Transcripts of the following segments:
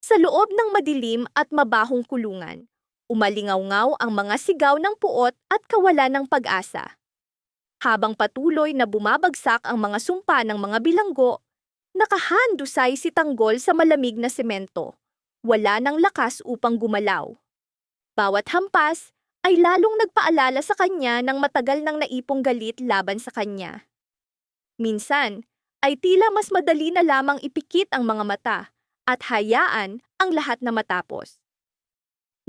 Sa loob ng madilim at mabahong kulungan, umalingaw-ngaw ang mga sigaw ng puot at kawalan ng pag-asa. Habang patuloy na bumabagsak ang mga sumpa ng mga bilanggo, nakahandusay si Tanggol sa malamig na semento. Wala ng lakas upang gumalaw. Bawat hampas ay lalong nagpaalala sa kanya ng matagal nang naipong galit laban sa kanya. Minsan, ay tila mas madali na lamang ipikit ang mga mata at hayaan ang lahat na matapos.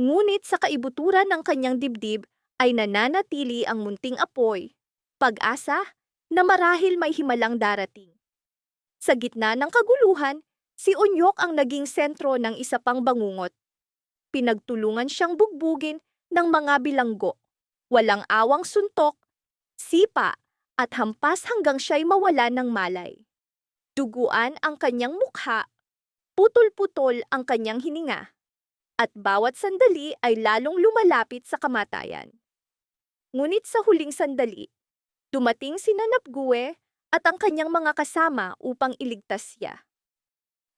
Ngunit sa kaibuturan ng kanyang dibdib ay nananatili ang munting apoy, pag-asa na marahil may himalang darating. Sa gitna ng kaguluhan, si Unyok ang naging sentro ng isa pang bangungot. Pinagtulungan siyang bugbugin ng mga bilanggo. Walang awang suntok, sipa at hampas hanggang siya'y mawala ng malay. Duguan ang kanyang mukha, putol-putol ang kanyang hininga, at bawat sandali ay lalong lumalapit sa kamatayan. Ngunit sa huling sandali, dumating si Nanapgue at ang kanyang mga kasama upang iligtas siya.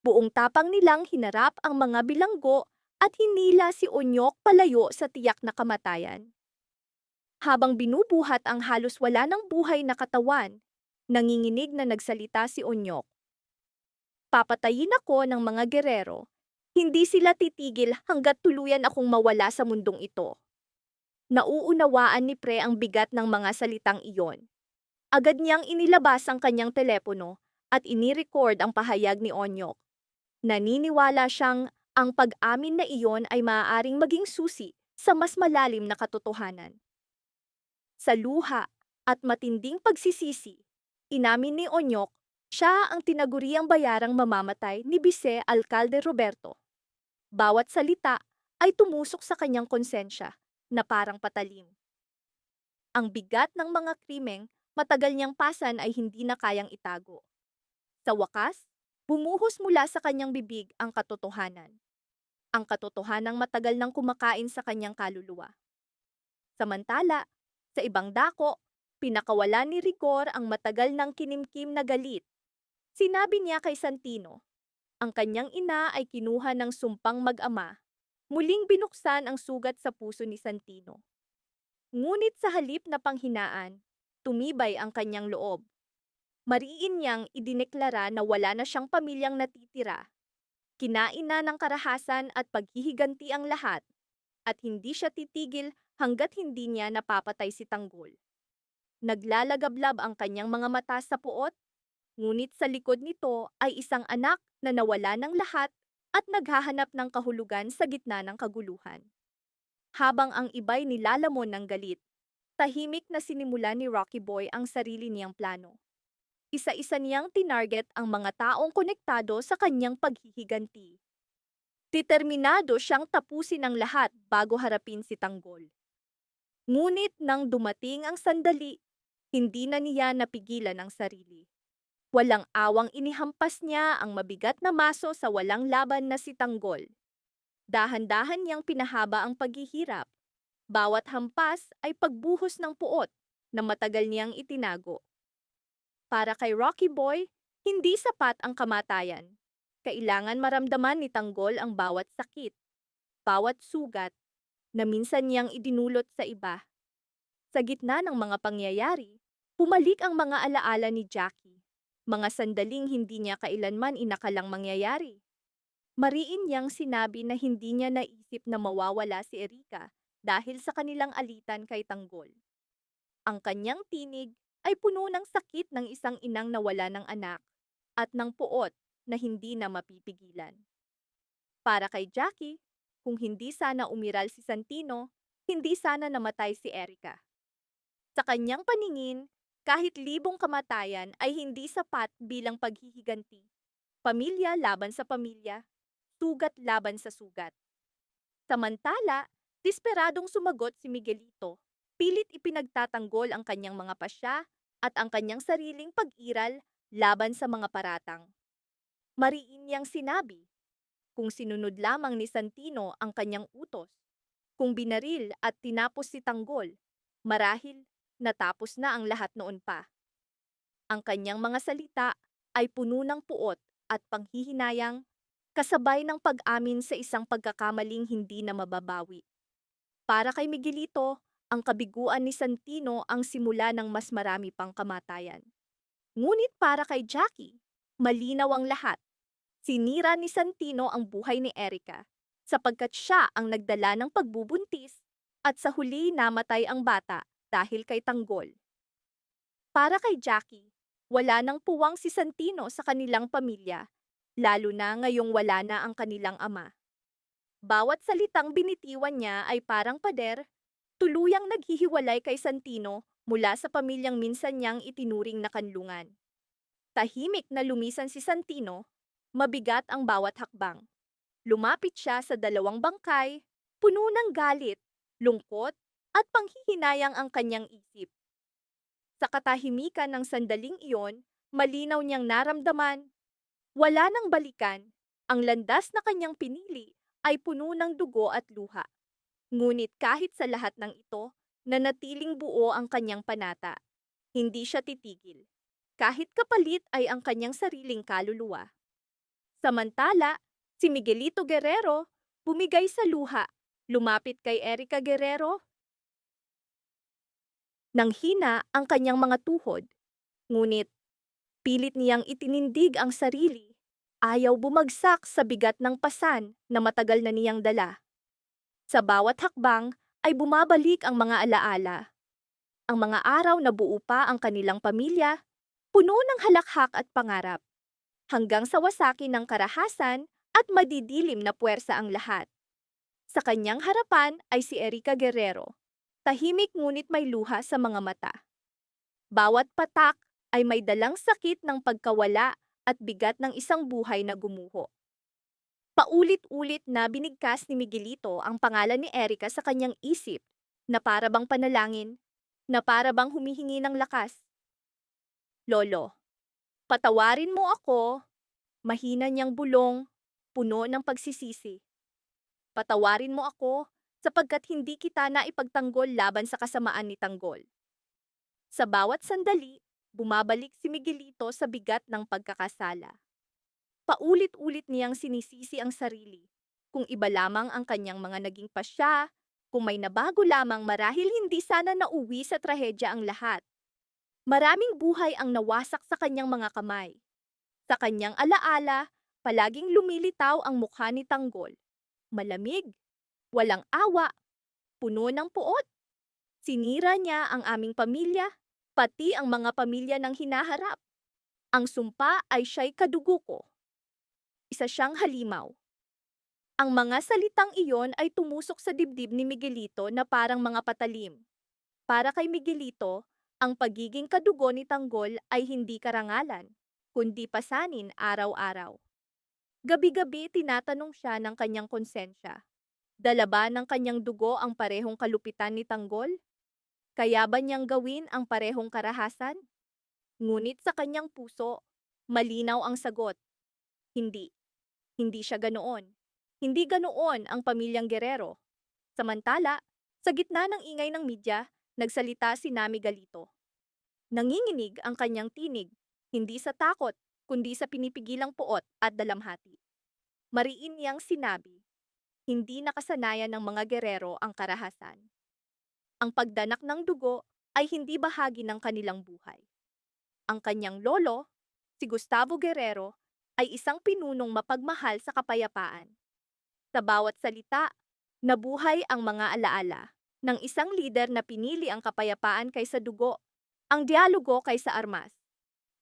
Buong tapang nilang hinarap ang mga bilanggo at hinila si Onyok palayo sa tiyak na kamatayan. Habang binubuhat ang halos wala ng buhay na katawan, nanginginig na nagsalita si Onyok. Papatayin ako ng mga gerero. Hindi sila titigil hanggat tuluyan akong mawala sa mundong ito. Nauunawaan ni Pre ang bigat ng mga salitang iyon. Agad niyang inilabas ang kanyang telepono at inirecord ang pahayag ni Onyok. Naniniwala siyang ang pag-amin na iyon ay maaaring maging susi sa mas malalim na katotohanan. Sa luha at matinding pagsisisi, inamin ni Onyok, siya ang tinaguriang bayarang mamamatay ni Bise Alcalde Roberto. Bawat salita ay tumusok sa kanyang konsensya na parang patalim. Ang bigat ng mga krimeng matagal niyang pasan ay hindi na kayang itago. Sa wakas, bumuhos mula sa kanyang bibig ang katotohanan. Ang katotohanang matagal nang kumakain sa kanyang kaluluwa. Samantala, sa ibang dako, pinakawalan ni Rigor ang matagal nang kinimkim na galit. Sinabi niya kay Santino, ang kanyang ina ay kinuha ng sumpang mag-ama. Muling binuksan ang sugat sa puso ni Santino. Ngunit sa halip na panghinaan, tumibay ang kanyang loob. Mariin niyang idineklara na wala na siyang pamilyang natitira. Kinain na ng karahasan at paghihiganti ang lahat, at hindi siya titigil hanggat hindi niya napapatay si Tanggol. Naglalagablab ang kanyang mga mata sa puot, ngunit sa likod nito ay isang anak na nawala ng lahat at naghahanap ng kahulugan sa gitna ng kaguluhan. Habang ang iba'y nilalamon ng galit, tahimik na sinimula ni Rocky Boy ang sarili niyang plano. Isa-isa niyang tinarget ang mga taong konektado sa kanyang paghihiganti. Determinado siyang tapusin ang lahat bago harapin si Tanggol. Ngunit nang dumating ang sandali, hindi na niya napigilan ang sarili. Walang awang inihampas niya ang mabigat na maso sa walang laban na si Tanggol. Dahan-dahan niyang pinahaba ang paghihirap. Bawat hampas ay pagbuhos ng puot na matagal niyang itinago. Para kay Rocky Boy, hindi sapat ang kamatayan. Kailangan maramdaman ni Tanggol ang bawat sakit, bawat sugat, na minsan niyang idinulot sa iba. Sa gitna ng mga pangyayari, bumalik ang mga alaala ni Jackie. Mga sandaling hindi niya kailanman inakalang mangyayari. Mariin niyang sinabi na hindi niya naisip na mawawala si Erika dahil sa kanilang alitan kay Tanggol. Ang kanyang tinig ay puno ng sakit ng isang inang nawala ng anak at ng puot na hindi na mapipigilan. Para kay Jackie, kung hindi sana umiral si Santino, hindi sana namatay si Erika. Sa kanyang paningin, kahit libong kamatayan ay hindi sapat bilang paghihiganti. Pamilya laban sa pamilya, sugat laban sa sugat. Samantala, desperadong sumagot si Miguelito. Pilit ipinagtatanggol ang kanyang mga pasya at ang kanyang sariling pag-iral laban sa mga paratang. Mariin niyang sinabi, kung sinunod lamang ni Santino ang kanyang utos, kung binaril at tinapos si Tanggol, marahil natapos na ang lahat noon pa. Ang kanyang mga salita ay puno ng puot at panghihinayang, kasabay ng pag-amin sa isang pagkakamaling hindi na mababawi. Para kay Miguelito, ang kabiguan ni Santino ang simula ng mas marami pang kamatayan. Ngunit para kay Jackie, malinaw ang lahat. Sinira ni Santino ang buhay ni Erica sapagkat siya ang nagdala ng pagbubuntis at sa huli namatay ang bata dahil kay Tanggol. Para kay Jackie, wala nang puwang si Santino sa kanilang pamilya, lalo na ngayong wala na ang kanilang ama. Bawat salitang binitiwan niya ay parang pader, tuluyang naghihiwalay kay Santino mula sa pamilyang minsan niyang itinuring na kanlungan. Tahimik na lumisan si Santino, mabigat ang bawat hakbang. Lumapit siya sa dalawang bangkay, puno ng galit, lungkot, at panghihinayang ang kanyang isip. Sa katahimikan ng sandaling iyon, malinaw niyang naramdaman, wala nang balikan, ang landas na kanyang pinili ay puno ng dugo at luha. Ngunit kahit sa lahat ng ito, nanatiling buo ang kanyang panata. Hindi siya titigil. Kahit kapalit ay ang kanyang sariling kaluluwa. Samantala, si Miguelito Guerrero bumigay sa luha, lumapit kay Erica Guerrero. Nanghina ang kanyang mga tuhod, ngunit pilit niyang itinindig ang sarili. Ayaw bumagsak sa bigat ng pasan na matagal na niyang dala. Sa bawat hakbang ay bumabalik ang mga alaala. Ang mga araw na buo pa ang kanilang pamilya, puno ng halakhak at pangarap. Hanggang sa wasakin ng karahasan at madidilim na puwersa ang lahat. Sa kanyang harapan ay si Erica Guerrero. Tahimik ngunit may luha sa mga mata. Bawat patak ay may dalang sakit ng pagkawala at bigat ng isang buhay na gumuho. Paulit-ulit na binigkas ni Miguelito ang pangalan ni Erica sa kanyang isip, na para bang panalangin, na para bang humihingi ng lakas. Lolo, patawarin mo ako, mahina niyang bulong, puno ng pagsisisi. Patawarin mo ako sapagkat hindi kita na ipagtanggol laban sa kasamaan ni Tanggol. Sa bawat sandali, bumabalik si Miguelito sa bigat ng pagkakasala. Paulit-ulit niyang sinisisi ang sarili. Kung iba lamang ang kanyang mga naging pasya, kung may nabago lamang marahil hindi sana nauwi sa trahedya ang lahat. Maraming buhay ang nawasak sa kanyang mga kamay. Sa kanyang alaala, palaging lumilitaw ang mukha ni Tanggol. Malamig, walang awa, puno ng puot. Sinira niya ang aming pamilya, pati ang mga pamilya ng hinaharap. Ang sumpa ay siya'y kadugo ko. Isa siyang halimaw. Ang mga salitang iyon ay tumusok sa dibdib ni Miguelito na parang mga patalim. Para kay Miguelito, ang pagiging kadugo ni Tanggol ay hindi karangalan, kundi pasanin araw-araw. Gabi-gabi tinatanong siya ng kanyang konsensya. Dala ba ng kanyang dugo ang parehong kalupitan ni Tanggol? Kaya ba niyang gawin ang parehong karahasan? Ngunit sa kanyang puso, malinaw ang sagot. Hindi. Hindi siya ganoon. Hindi ganoon ang pamilyang Guerrero. Samantala, sa gitna ng ingay ng media, nagsalita si Nami Galito. Nanginginig ang kanyang tinig, hindi sa takot, kundi sa pinipigilang puot at dalamhati. Mariin niyang sinabi, hindi nakasanayan ng mga Guerrero ang karahasan. Ang pagdanak ng dugo ay hindi bahagi ng kanilang buhay. Ang kanyang lolo, si Gustavo Guerrero, ay isang pinunong mapagmahal sa kapayapaan. Sa bawat salita, nabuhay ang mga alaala ng isang lider na pinili ang kapayapaan kaysa dugo, ang dialogo kaysa armas.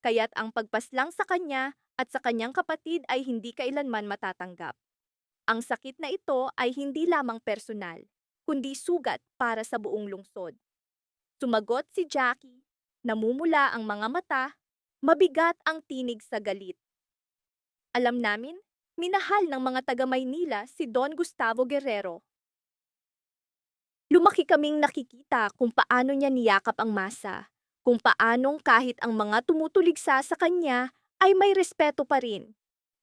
Kaya't ang pagpaslang sa kanya at sa kanyang kapatid ay hindi kailanman matatanggap. Ang sakit na ito ay hindi lamang personal, kundi sugat para sa buong lungsod. Sumagot si Jackie, namumula ang mga mata, mabigat ang tinig sa galit. Alam namin, minahal ng mga taga-Maynila si Don Gustavo Guerrero. Lumaki kaming nakikita kung paano niya niyakap ang masa, kung paanong kahit ang mga tumutuligsa sa kanya ay may respeto pa rin.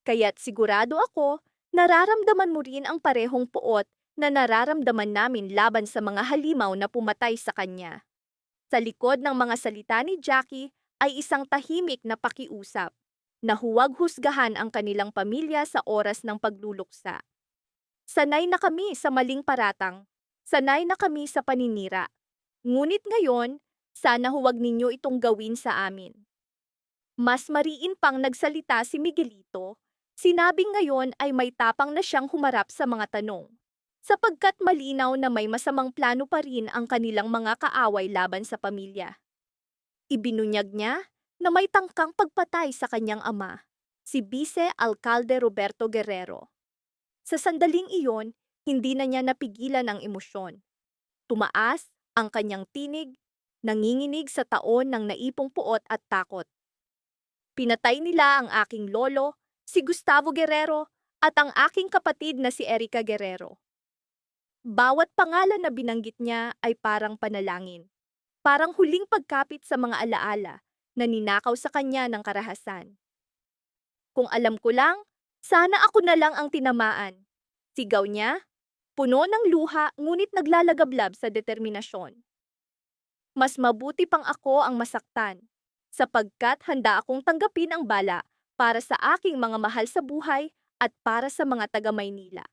Kaya't sigurado ako, nararamdaman mo rin ang parehong puot na nararamdaman namin laban sa mga halimaw na pumatay sa kanya. Sa likod ng mga salita ni Jackie ay isang tahimik na pakiusap. na huwag husgahan ang kanilang pamilya sa oras ng pagluluksa. Sanay na kami sa maling paratang. Sanay na kami sa paninira. Ngunit ngayon, sana huwag ninyo itong gawin sa amin. Mas mariin pang nagsalita si Miguelito. Sinabing ngayon ay may tapang na siyang humarap sa mga tanong. Sapagkat malinaw na may masamang plano pa rin ang kanilang mga kaaway laban sa pamilya. Ibinunyag niya na may tangkang pagpatay sa kanyang ama, si Vice Alcalde Roberto Guerrero. Sa sandaling iyon, hindi na niya napigilan ang emosyon. Tumaas ang kanyang tinig, nanginginig sa taon ng naipong puot at takot. Pinatay nila ang aking lolo, si Gustavo Guerrero, at ang aking kapatid na si Erica Guerrero. Bawat pangalan na binanggit niya ay parang panalangin. Parang huling pagkapit sa mga alaala na ninakaw sa kanya ng karahasan. Kung alam ko lang, sana ako na lang ang tinamaan. Sigaw niya, puno ng luha ngunit naglalagablab sa determinasyon. Mas mabuti pang ako ang masaktan, sapagkat handa akong tanggapin ang bala para sa aking mga mahal sa buhay at para sa mga taga-Maynila.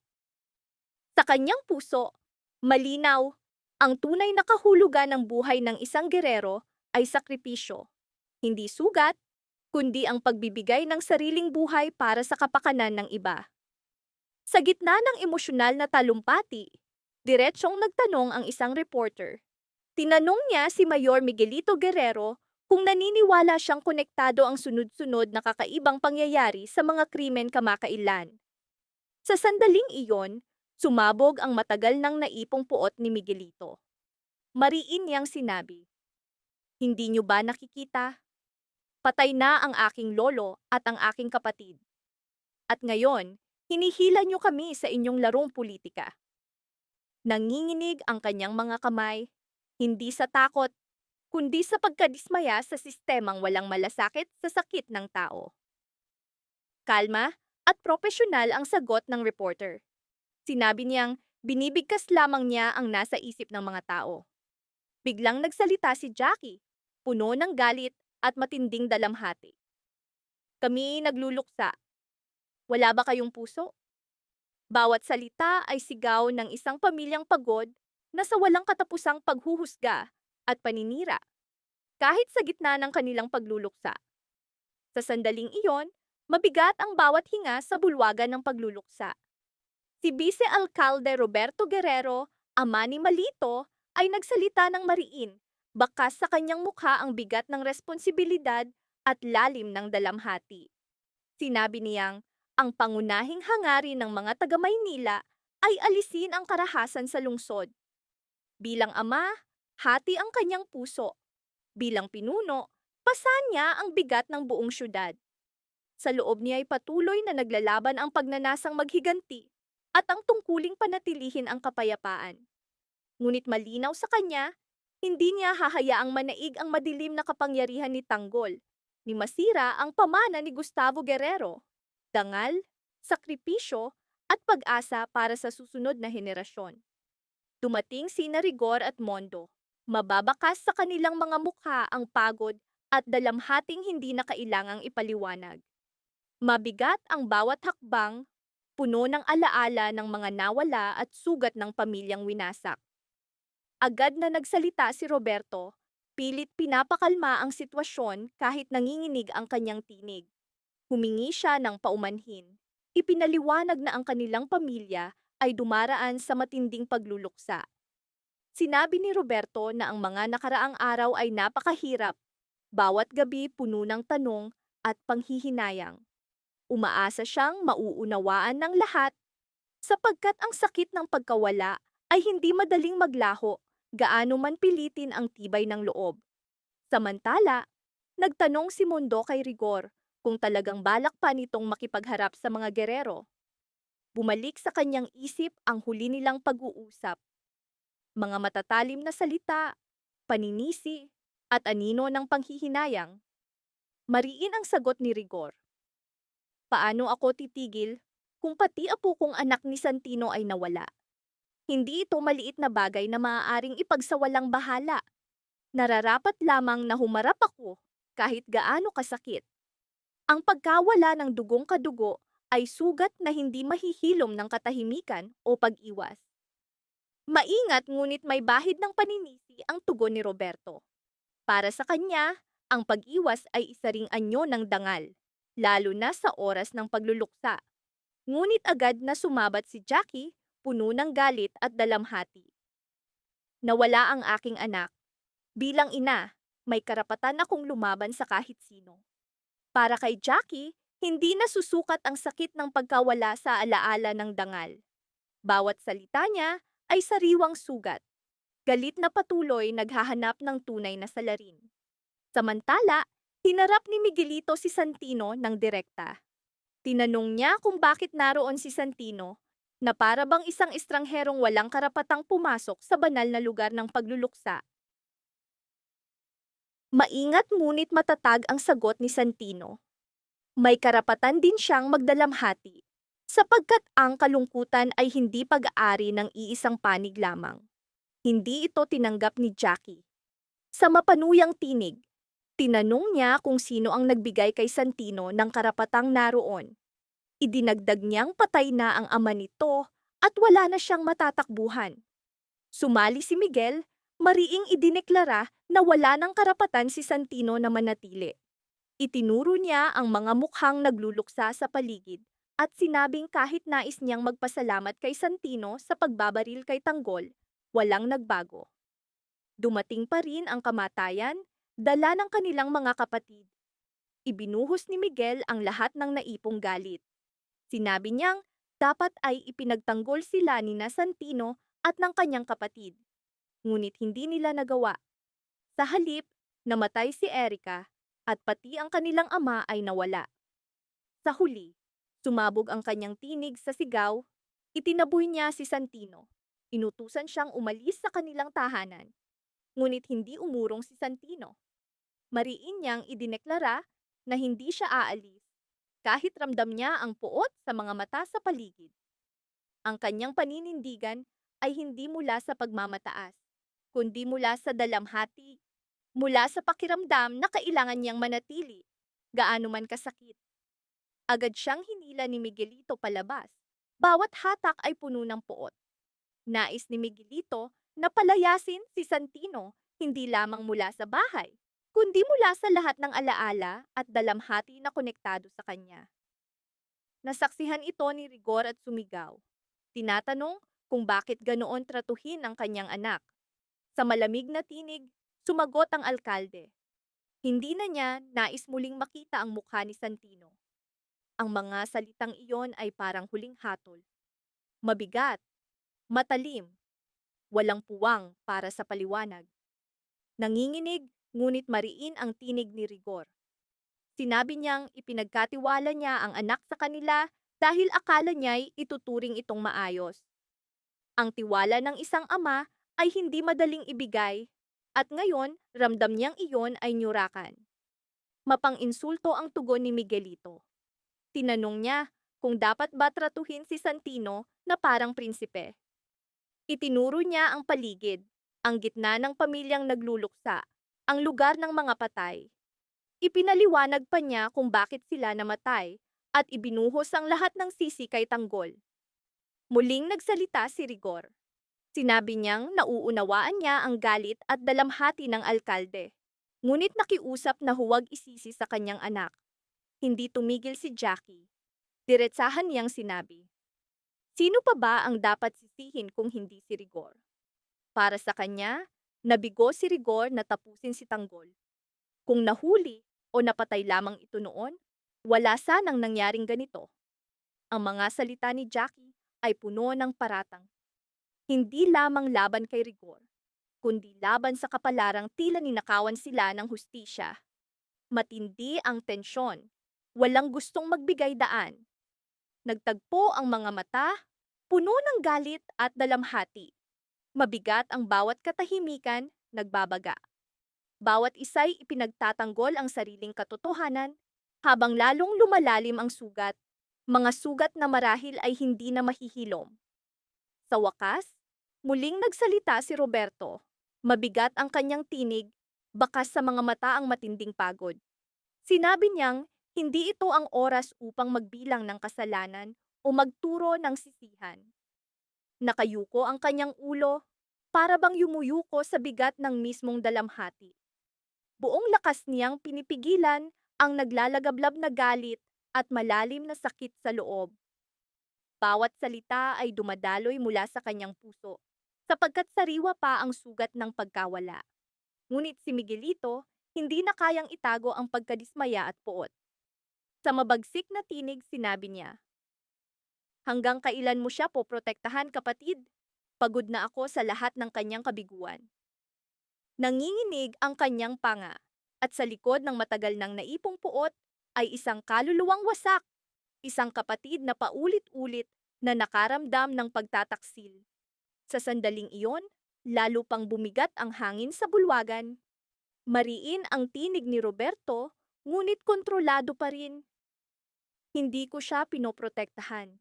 Sa kanyang puso, malinaw, ang tunay na kahulugan ng buhay ng isang gerero ay sakripisyo, hindi sugat, kundi ang pagbibigay ng sariling buhay para sa kapakanan ng iba. Sa gitna ng emosyonal na talumpati, diretsyong nagtanong ang isang reporter. Tinanong niya si Mayor Miguelito Guerrero kung naniniwala siyang konektado ang sunod-sunod na kakaibang pangyayari sa mga krimen kamakailan. Sa sandaling iyon, sumabog ang matagal nang naipong puot ni Miguelito. Mariin niyang sinabi, "Hindi niyo ba nakikita? Patay na ang aking lolo at ang aking kapatid. At ngayon, hinihila niyo kami sa inyong larong politika." Nanginginig ang kanyang mga kamay, hindi sa takot, kundi sa pagkadismaya sa sistemang walang malasakit sa sakit ng tao. Kalma at propesyonal ang sagot ng reporter. Sinabi niyang binibigkas lamang niya ang nasa isip ng mga tao. Biglang nagsalita si Jackie, puno ng galit at matinding dalamhati. "Kami nagluluksa. Wala ba kayong puso?" Bawat salita ay sigaw ng isang pamilyang pagod na sa walang katapusang paghuhusga at paninira, kahit sa gitna ng kanilang pagluluksa. Sa sandaling iyon, mabigat ang bawat hinga sa bulwagan ng pagluluksa. Si Vice Alcalde Roberto Guerrero, ama ni Malito, ay nagsalita ng mariin, bakas sa kanyang mukha ang bigat ng responsibilidad at lalim ng dalamhati. Sinabi niyang, ang pangunahing hangarin ng mga taga-Maynila ay alisin ang karahasan sa lungsod. Bilang ama, hati ang kanyang puso. Bilang pinuno, pasan niya ang bigat ng buong syudad. Sa loob niya ay patuloy na naglalaban ang pagnanasang maghiganti at ang tungkuling panatilihin ang kapayapaan. Ngunit malinaw sa kanya, hindi niya hahayaang manaig ang madilim na kapangyarihan ni Tanggol, ni masira ang pamana ni Gustavo Guerrero, dangal, sakripisyo at pag-asa para sa susunod na henerasyon. Dumating sina Rigor at Mondo. Mababakas sa kanilang mga mukha ang pagod at dalamhating hindi na kailangang ipaliwanag. Mabigat ang bawat hakbang, puno ng alaala ng mga nawala at sugat ng pamilyang winasak. Agad na nagsalita si Roberto, pilit pinapakalma ang sitwasyon kahit nanginginig ang kanyang tinig. Humingi siya ng paumanhin. Ipinaliwanag na ang kanilang pamilya ay dumaraan sa matinding pagluluksa. Sinabi ni Roberto na ang mga nakaraang araw ay napakahirap, bawat gabi puno ng tanong at panghihinayang. Umaasa siyang mauunawaan ng lahat, sapagkat ang sakit ng pagkawala ay hindi madaling maglaho, gaano man pilitin ang tibay ng loob. Samantala, nagtanong si Mondo kay Rigor kung talagang balak pa nitong makipagharap sa mga gerero. Bumalik sa kanyang isip ang huli nilang pag-uusap. Mga matatalim na salita, paninisi, at anino ng panghihinayang. Mariin ang sagot ni Rigor. "Paano ako titigil kung pati apo kong anak ni Santino ay nawala? Hindi ito maliit na bagay na maaaring ipagsawalang bahala. Nararapat lamang na humarap ako kahit gaano kasakit. Ang pagkawala ng dugong kadugo ay sugat na hindi mahihilom ng katahimikan o pag-iwas. Maingat ngunit may bahid ng paninisi ang tugon ni Roberto. Para sa kanya, ang pag-iwas ay isa ring anyo ng dangal, lalo na sa oras ng pagluluksa. Ngunit agad na sumabat si Jackie, puno ng galit at dalamhati. Nawala ang aking anak. Bilang ina, may karapatan akong lumaban sa kahit sino. Para kay Jackie, hindi na susukat ang sakit ng pagkawala sa alaala ng dangal. Bawat salita niya ay sariwang sugat. Galit na patuloy naghahanap ng tunay na salarin. Samantala, hinarap ni Miguelito si Santino ng direkta. Tinanong niya kung bakit naroon si Santino na para bang isang estrangherong walang karapatang pumasok sa banal na lugar ng pagluluksa. Maingat ngunit matatag ang sagot ni Santino. May karapatan din siyang magdalamhati, sapagkat ang kalungkutan ay hindi pag-aari ng iisang panig lamang. Hindi ito tinanggap ni Jackie. Sa mapanuyang tinig, tinanong niya kung sino ang nagbigay kay Santino ng karapatang naroon. Idinagdag niyang patay na ang ama nito at wala na siyang matatakbuhan. Sumali si Miguel, mariing idineklara na wala ng karapatan si Santino na manatili. Itinuro niya ang mga mukhang nagluluksa sa paligid at sinabing kahit nais niyang magpasalamat kay Santino sa pagbabaril kay Tanggol, walang nagbago. Dumating pa rin ang kamatayan, dala ng kanilang mga kapatid. Ibinuhos ni Miguel ang lahat ng naipong galit. Sinabi niyang dapat ay ipinagtanggol sila ni Santino at ng kanyang kapatid. Ngunit hindi nila nagawa. Sa halip, namatay si Erica at pati ang kanilang ama ay nawala. Sa huli, sumabog ang kanyang tinig sa sigaw, itinaboy niya si Santino. Inutusan siyang umalis sa kanilang tahanan. Ngunit hindi umurong si Santino. Mariin niyang idineklara na hindi siya aalis kahit ramdam niya ang puot sa mga mata sa paligid. Ang kanyang paninindigan ay hindi mula sa pagmamataas, kundi mula sa dalamhati, mula sa pakiramdam na kailangan niyang manatili, gaano man kasakit. Agad siyang hinila ni Miguelito palabas. Bawat hatak ay puno ng puot. Nais ni Miguelito na palayasin si Santino hindi lamang mula sa bahay, kundi mula sa lahat ng alaala at dalamhati na konektado sa kanya. Nasaksihan ito ni Rigor at sumigaw. Tinatanong kung bakit ganoon tratuhin ang kanyang anak. Sa malamig na tinig, sumagot ang alkalde. Hindi na niya nais muling makita ang mukha ni Santino. Ang mga salitang iyon ay parang huling hatol. Mabigat, matalim, walang puwang para sa paliwanag. Nanginginig, ngunit mariin ang tinig ni Rigor. Sinabi niyang ipinagkatiwala niya ang anak sa kanila dahil akala niya'y ituturing itong maayos. Ang tiwala ng isang ama ay hindi madaling ibigay at ngayon ramdam niyang iyon ay nyurakan. Mapang-insulto ang tugon ni Miguelito. Tinanong niya kung dapat ba tratuhin si Santino na parang prinsipe. Itinuro niya ang paligid, ang gitna ng pamilyang nagluluksa, ang lugar ng mga patay. Ipinaliwanag pa niya kung bakit sila namatay at ibinuhos ang lahat ng sisi kay Tanggol. Muling nagsalita si Rigor. Sinabi niyang nauunawaan niya ang galit at dalamhati ng alkalde. Ngunit nakiusap na huwag isisi sa kanyang anak. Hindi tumigil si Jackie. Diretsahan niyang sinabi, sino pa ba ang dapat sisihin kung hindi si Rigor? Para sa kanya, nabigo si Rigor na tapusin si Tanggol. Kung nahuli o napatay lamang ito noon, wala sanang nangyaring ganito. Ang mga salita ni Jackie ay puno ng paratang. Hindi lamang laban kay Rigor, kundi laban sa kapalarang tila ninakawan sila ng hustisya. Matindi ang tensyon. Walang gustong magbigay daan. Nagtagpo ang mga mata, puno ng galit at dalamhati. Mabigat ang bawat katahimikan, nagbabaga. Bawat isa'y ipinagtatanggol ang sariling katotohanan, habang lalong lumalalim ang sugat, mga sugat na marahil ay hindi na mahihilom. Sa wakas, muling nagsalita si Roberto. Mabigat ang kanyang tinig, bakas sa mga mata ang matinding pagod. Sinabi niyang Hindi ito ang oras upang magbilang ng kasalanan o magturo ng sisihan. Nakayuko ang kanyang ulo, para bang yumuyuko sa bigat ng mismong dalamhati. Buong lakas niyang pinipigilan ang naglalagablab na galit at malalim na sakit sa loob. Bawat salita ay dumadaloy mula sa kanyang puso, sapagkat sariwa pa ang sugat ng pagkawala. Ngunit si Miguelito, hindi na kayang itago ang pagkadismaya at puot. Sa mabagsik na tinig, sinabi niya, "Hanggang kailan mo siya poprotektahan, kapatid? Pagod na ako sa lahat ng kanyang kabiguan." Nanginginig ang kanyang panga, at sa likod ng matagal nang naipong puot ay isang kaluluwang wasak, isang kapatid na paulit-ulit na nakaramdam ng pagtataksil. Sa sandaling iyon, lalo pang bumigat ang hangin sa bulwagan. Mariin ang tinig ni Roberto, ngunit kontrolado pa rin. Hindi ko siya pinoprotektahan.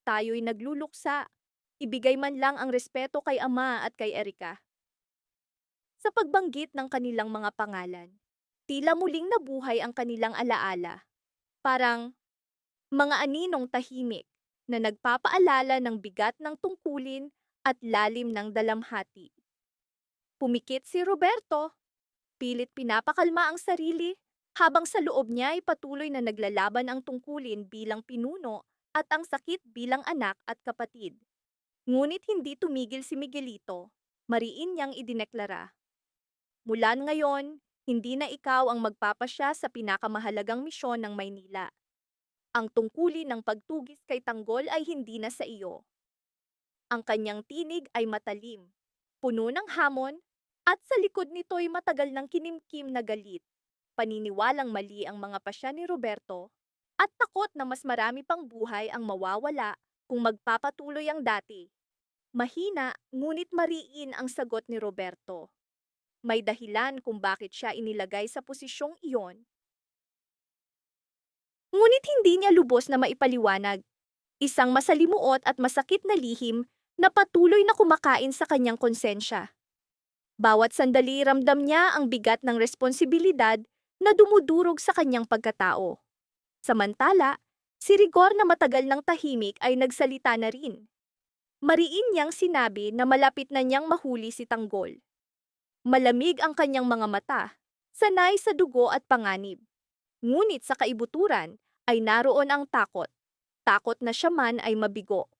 Tayo'y nagluluksa. Ibigay man lang ang respeto kay Ama at kay Erika. Sa pagbanggit ng kanilang mga pangalan, tila muling nabuhay ang kanilang alaala. Parang mga aninong tahimik na nagpapaalala ng bigat ng tungkulin at lalim ng dalamhati. Pumikit si Roberto, pilit pinapakalma ang sarili, habang sa loob niya ay patuloy na naglalaban ang tungkulin bilang pinuno at ang sakit bilang anak at kapatid. Ngunit hindi tumigil si Miguelito, mariin niyang idineklara, "Mula ngayon, hindi na ikaw ang magpapasya sa pinakamahalagang misyon ng Maynila. Ang tungkulin ng pagtugis kay Tanggol ay hindi na sa iyo." Ang kanyang tinig ay matalim, puno ng hamon, at sa likod nito'y matagal ng kinimkim na galit. Paniniwalang mali ang mga pasya ni Roberto, at takot na mas marami pang buhay ang mawawala kung magpapatuloy ang dati. Mahina, ngunit mariin ang sagot ni Roberto. May dahilan kung bakit siya inilagay sa posisyong iyon. Ngunit hindi niya lubos na maipaliwanag. Isang masalimuot at masakit na lihim na patuloy na kumakain sa kanyang konsensya. Bawat sandali ramdam niya ang bigat ng responsibilidad na dumudurog sa kanyang pagkatao. Samantala, si Rigor na matagal ng tahimik ay nagsalita na rin. Mariin niyang sinabi na malapit na niyang mahuli si Tanggol. Malamig ang kanyang mga mata, sanay sa dugo at panganib. Ngunit sa kaibuturan ay naroon ang takot. Takot na siya man ay mabigo.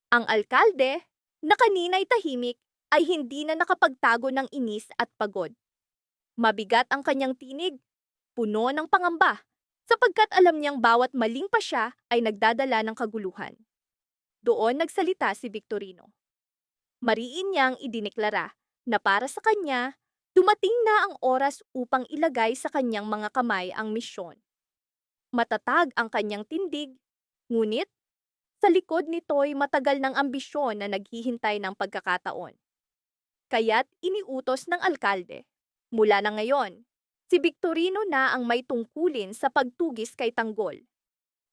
Ang alkalde, na kanina'y tahimik, ay hindi na nakapagtago ng inis at pagod. Mabigat ang kanyang tinig, puno ng pangamba, sapagkat alam niyang bawat maling pa siya ay nagdadala ng kaguluhan. Doon nagsalita si Victorino. Mariin niyang idineklara na para sa kanya, dumating na ang oras upang ilagay sa kanyang mga kamay ang misyon. Matatag ang kanyang tindig, ngunit sa likod nito'y matagal ng ambisyon na naghihintay ng pagkakataon. Kaya't iniutos ng alkalde, mula na ngayon, si Victorino na ang may tungkulin sa pagtugis kay Tanggol.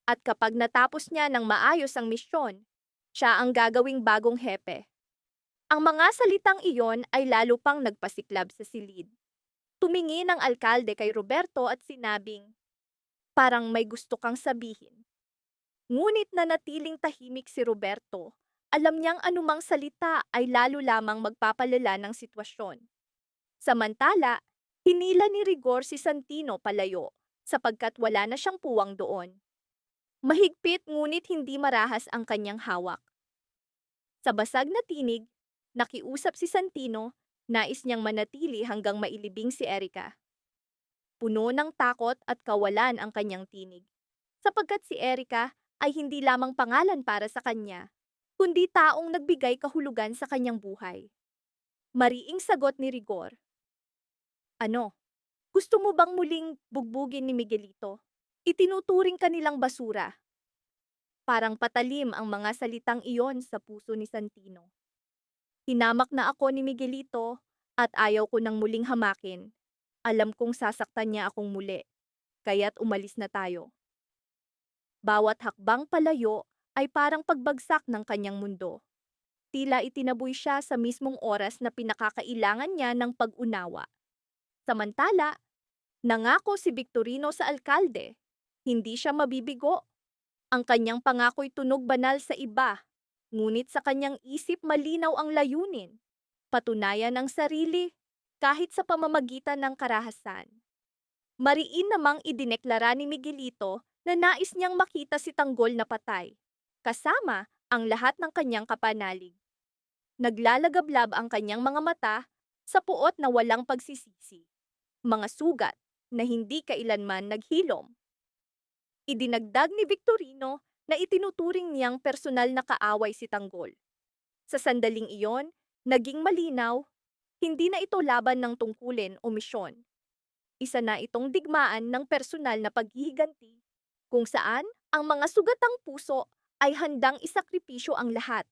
At kapag natapos niya ng maayos ang misyon, siya ang gagawing bagong hepe. Ang mga salitang iyon ay lalo pang nagpasiklab sa silid. Tumingin ang alkalde kay Roberto at sinabing, "Parang may gusto kang sabihin." Ngunit nanatiling tahimik si Roberto. Alam niyang anumang salita ay lalo lamang magpapalala ng sitwasyon. Samantala, hinila ni Rigor si Santino palayo, sapagkat wala na siyang puwang doon. Mahigpit ngunit hindi marahas ang kanyang hawak. Sa basag na tinig, nakiusap si Santino, nais niyang manatili hanggang mailibing si Erika. Puno ng takot at kawalan ang kanyang tinig, sapagkat si Erika ay hindi lamang pangalan para sa kanya, kundi taong nagbigay kahulugan sa kanyang buhay. Mariing sagot ni Rigor, "Ano, gusto mo bang muling bugbugin ni Miguelito? Itinuturing ka nilang basura." Parang patalim ang mga salitang iyon sa puso ni Santino. Hinamak na ako ni Miguelito at ayaw ko nang muling hamakin. Alam kong sasaktan niya akong muli, kaya't umalis na tayo. Bawat hakbang palayo ay parang pagbagsak ng kanyang mundo. Tila itinaboy siya sa mismong oras na pinakakailangan niya ng pag-unawa. Samantala, nangako si Victorino sa alkalde, Hindi siya mabibigo. Ang kanyang pangako'y tunog banal sa iba, ngunit sa kanyang isip malinaw ang layunin. Patunayan ang sarili, kahit sa pamamagitan ng karahasan. Mariin namang idineklara ni Miguelito na nais niyang makita si Tanggol na patay, kasama ang lahat ng kanyang kapanalig. Naglalagablab ang kanyang mga mata sa puot na walang pagsisisi, mga sugat na hindi kailanman naghilom. Idinagdag ni Victorino na itinuturing niyang personal na kaaway si Tanggol. Sa sandaling iyon, naging malinaw, hindi na ito laban ng tungkulin o misyon. Isa na itong digmaan ng personal na paghihiganti, kung saan ang mga sugatang puso ay handang isakripisyo ang lahat,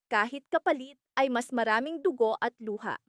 kahit kapalit ay mas maraming dugo at luha.